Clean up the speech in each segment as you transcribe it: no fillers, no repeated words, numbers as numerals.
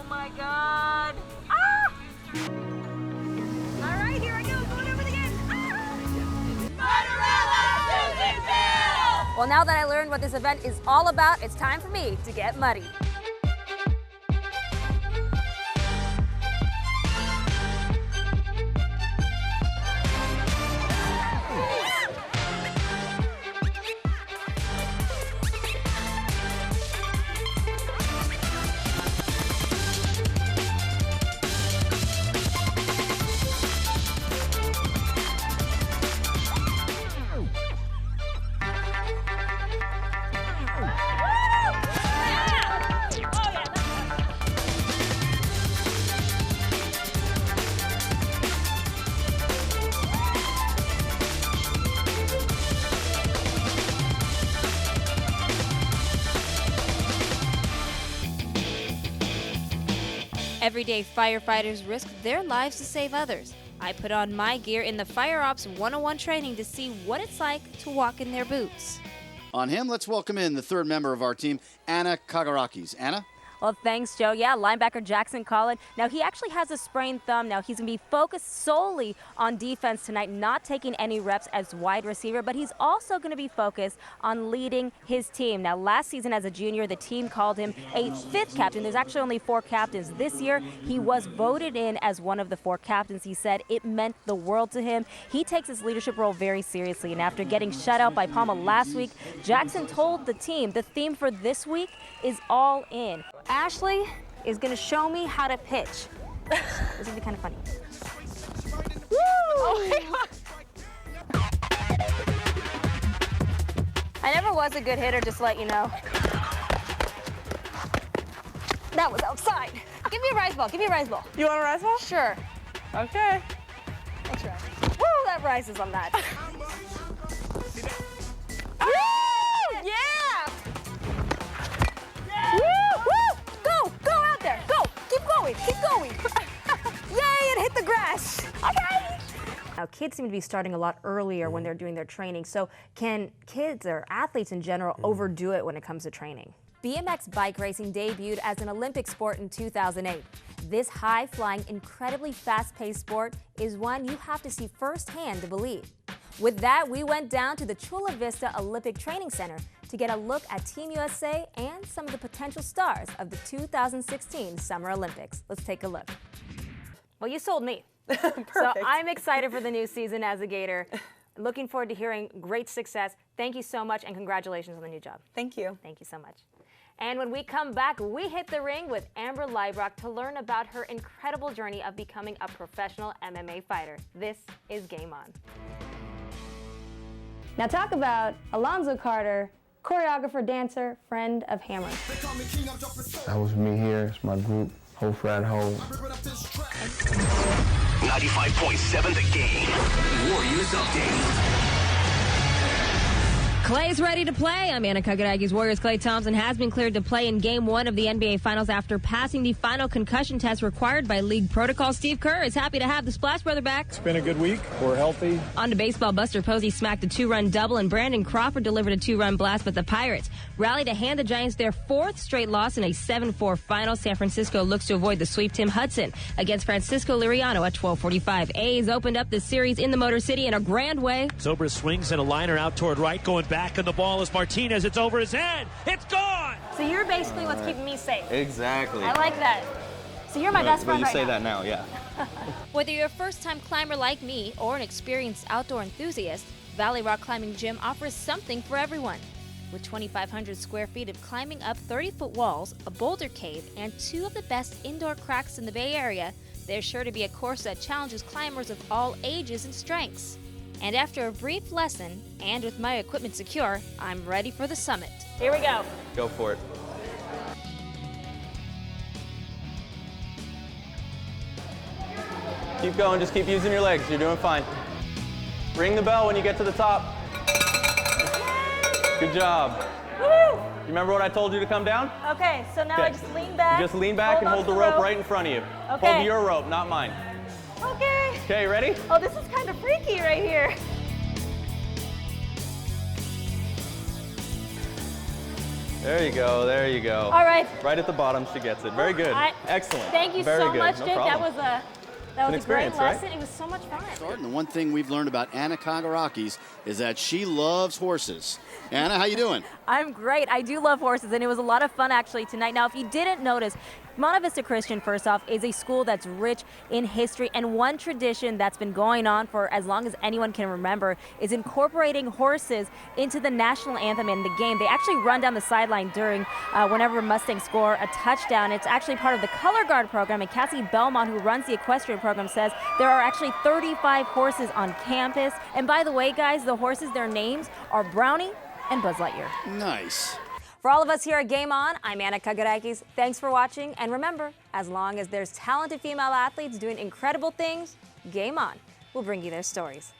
my God. Ah! All right, here I go, going over again. Ah! Well, now that I learned what this event is all about, it's time for me to get muddy. Everyday firefighters risk their lives to save others. I put on my gear in the Fire Ops 101 training to see what it's like to walk in their boots. On him, let's welcome in the third member of our team, Anna Kagarakis. Anna? Well, thanks, Joe. Yeah, linebacker Jackson Collin. Now, he actually has a sprained thumb. Now, he's going to be focused solely on defense tonight, not taking any reps as wide receiver, but he's also going to be focused on leading his team. Now, last season as a junior, the team called him a fifth captain. There's actually only 4 captains. This year, he was voted in as one of the 4 captains. He said it meant the world to him. He takes his leadership role very seriously, and after getting shut out by Palma last week, Jackson told the team the theme for this week is all in. Ashley is going to show me how to pitch. This is going to be kind of funny. Woo! Oh my God. I never was a good hitter, just to let you know. That was outside. Give me a rise ball. Give me a rise ball. You want a rise ball? Sure. Okay. Thanks, Ryan. Woo! That rises on that. Woo! Yeah! Woo! Woo! Go out there. Go. Keep going. Keep going. Yay! It hit the grass. Okay. Now, kids seem to be starting a lot earlier when they're doing their training. So, can kids or athletes in general overdo it when it comes to training? BMX bike racing debuted as an Olympic sport in 2008. This high-flying, incredibly fast-paced sport is one you have to see firsthand to believe. With that, we went down to the Chula Vista Olympic Training Center to get a look at Team USA and some of the potential stars of the 2016 Summer Olympics. Let's take a look. Well, you sold me. Perfect. So I'm excited for the new season as a Gator. Looking forward to hearing great success. Thank you so much, and congratulations on the new job. Thank you. Thank you so much. And when we come back, we hit the ring with Amber Leibrock to learn about her incredible journey of becoming a professional MMA fighter. This is Game On. Now talk about Alonzo Carter, choreographer, dancer, friend of Hammer. That was me here. It's my group. Whole frat hole. 95.7 The Game. Warriors Update. Clay's ready to play. I'm Anna Kagarakis. Warriors' Klay Thompson has been cleared to play in Game 1 of the NBA Finals after passing the final concussion test required by league protocol. Steve Kerr is happy to have the Splash Brother back. It's been a good week. We're healthy. On to baseball, Buster Posey smacked a 2-run double, and Brandon Crawford delivered a 2-run blast, but the Pirates rallied to hand the Giants their 4th straight loss in a 7-4 final. San Francisco looks to avoid the sweep. Tim Hudson against Francisco Liriano at 12:45. A's opened up the series in the Motor City in a grand way. Zobrist swings and a liner out toward right, going back, and the ball is Martinez. It's over his head. It's gone. So you're basically what's keeping me safe. Exactly. I like that. So you're my best friend right now. You say that now, yeah. Whether you're a first-time climber like me or an experienced outdoor enthusiast, Valley Rock Climbing Gym offers something for everyone. With 2,500 square feet of climbing up 30-foot walls, a boulder cave, and 2 of the best indoor cracks in the Bay Area, there's sure to be a course that challenges climbers of all ages and strengths. And after a brief lesson, and with my equipment secure, I'm ready for the summit. Here we go. Go for it. Keep going, just keep using your legs. You're doing fine. Ring the bell when you get to the top. Good job. Woo! You remember when I told you to come down? Okay, so now I Okay. just lean back. You just lean back and hold the rope right in front of you. Okay. Hold your rope, not mine. Okay. Okay, ready? Oh, this is kind of freaky right here. There you go, there you go. All right. Right at the bottom, she gets it. Very good. Excellent. Thank you Very so good. much, No Jake. problem. That was a great lesson. Right? It was so much fun. And the one thing we've learned about Anna Kagarakis is that she loves horses. Anna, how you doing? I'm great. I do love horses, and it was a lot of fun actually tonight. Now, if you didn't notice, Monte Vista Christian, first off, is a school that's rich in history, and one tradition that's been going on for as long as anyone can remember is incorporating horses into the national anthem and the game. They actually run down the sideline during whenever Mustangs score a touchdown. It's actually part of the Color Guard program, and Cassie Belmont, who runs the equestrian program, says there are actually 35 horses on campus. And by the way, guys, the horses, their names are Brownie and Buzz Lightyear. Nice. For all of us here at Game On, I'm Anna Kagarakis. Thanks for watching, and remember, as long as there's talented female athletes doing incredible things, Game On will bring you their stories.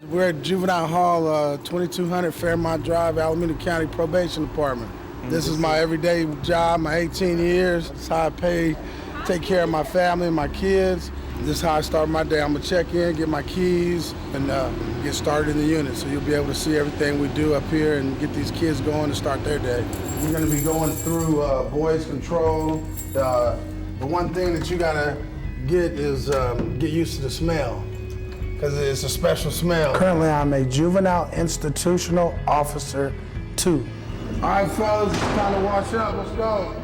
We're at Juvenile Hall, 2200 Fairmont Drive, Alameda County Probation Department. This is my everyday job, my 18 years. It's how I take care of my family and my kids. This is how I start my day. I'm gonna check in, get my keys, and get started in the unit. So you'll be able to see everything we do up here and get these kids going to start their day. We're gonna be going through voice control. The one thing that you gotta get is get used to the smell, because it's a special smell. Currently, I'm a Juvenile Institutional Officer 2. All right, fellas, it's time to wash up. Let's go.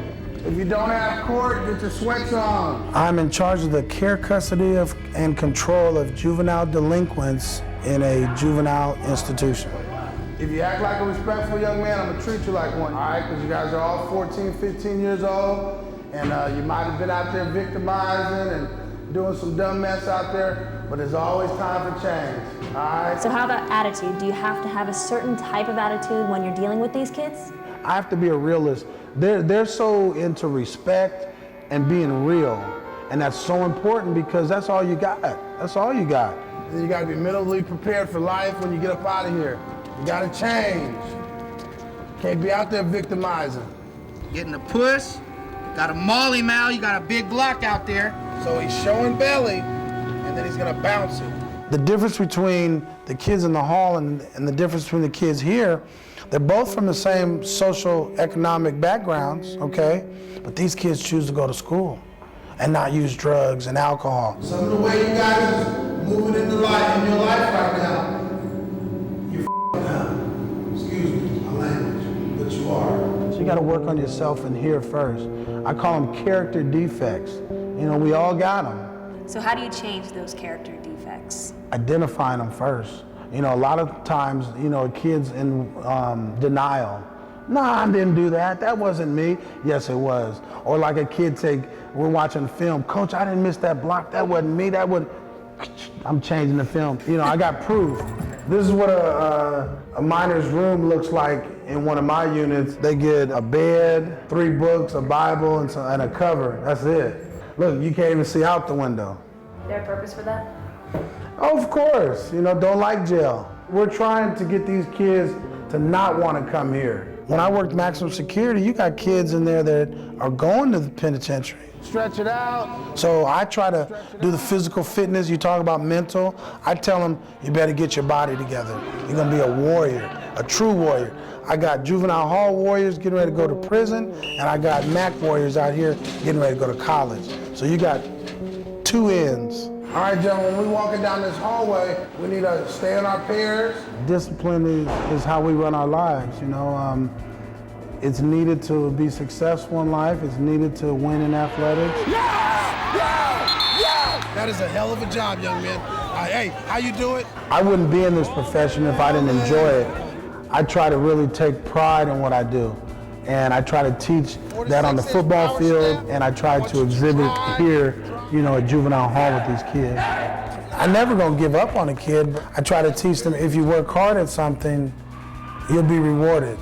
If you don't have court, get your sweats on. I'm in charge of the care, custody, and control of juvenile delinquents in a juvenile institution. If you act like a respectful young man, I'm gonna treat you like one, all right? Because you guys are all 14, 15 years old, and you might have been out there victimizing and doing some dumb mess out there, but there's always time for change, all right? So how about attitude? Do you have to have a certain type of attitude when you're dealing with these kids? I have to be a realist. They're so into respect and being real, and that's so important because that's all you got. That's all you got. And you gotta be mentally prepared for life when you get up out of here. You gotta change. Can't be out there victimizing. Getting a puss, got a molly mouth, you got a big block out there. So he's showing belly, and then he's gonna bounce it. The difference between the kids in the hall and the difference between the kids here, they're both from the same social economic backgrounds, okay? But these kids choose to go to school and not use drugs and alcohol. Some of the way you guys are moving in your life right now, you're up. Excuse me, my language, but you are. So you gotta work on yourself in here first. I call them character defects. You know, we all got them. So how do you change those character defects? Identifying them first. You know, a lot of times, you know, a kid's in denial. Nah, I didn't do that. That wasn't me. Yes, it was. Or like a kid we're watching a film. Coach, I didn't miss that block. That wasn't me. I'm changing the film. You know, I got proof. This is what a minor's room looks like in one of my units. They get a bed, 3 books, a Bible, and a cover. That's it. Look, you can't even see out the window. Is there a purpose for that? Oh, of course, you know, don't like jail. We're trying to get these kids to not want to come here. When I worked maximum security, you got kids in there that are going to the penitentiary. Stretch it out. So I try to do the physical fitness. You talk about mental. I tell them, you better get your body together. You're gonna be a warrior, a true warrior. I got juvenile hall warriors getting ready to go to prison, and I got MAC warriors out here getting ready to go to college. So you got 2 ends. All right, gentlemen, when we're walking down this hallway, we need to stay in our pairs. Discipline is how we run our lives, you know. It's needed to be successful in life. It's needed to win in athletics. Yeah! Yeah! Yeah! That is a hell of a job, young man. Hey, how you do it? I wouldn't be in this profession if I didn't enjoy it. I try to really take pride in what I do. And I try to teach that on the football field, and I try to exhibit here, you know, at Juvenile Hall with these kids. I'm never gonna give up on a kid, but I try to teach them if you work hard at something, you'll be rewarded.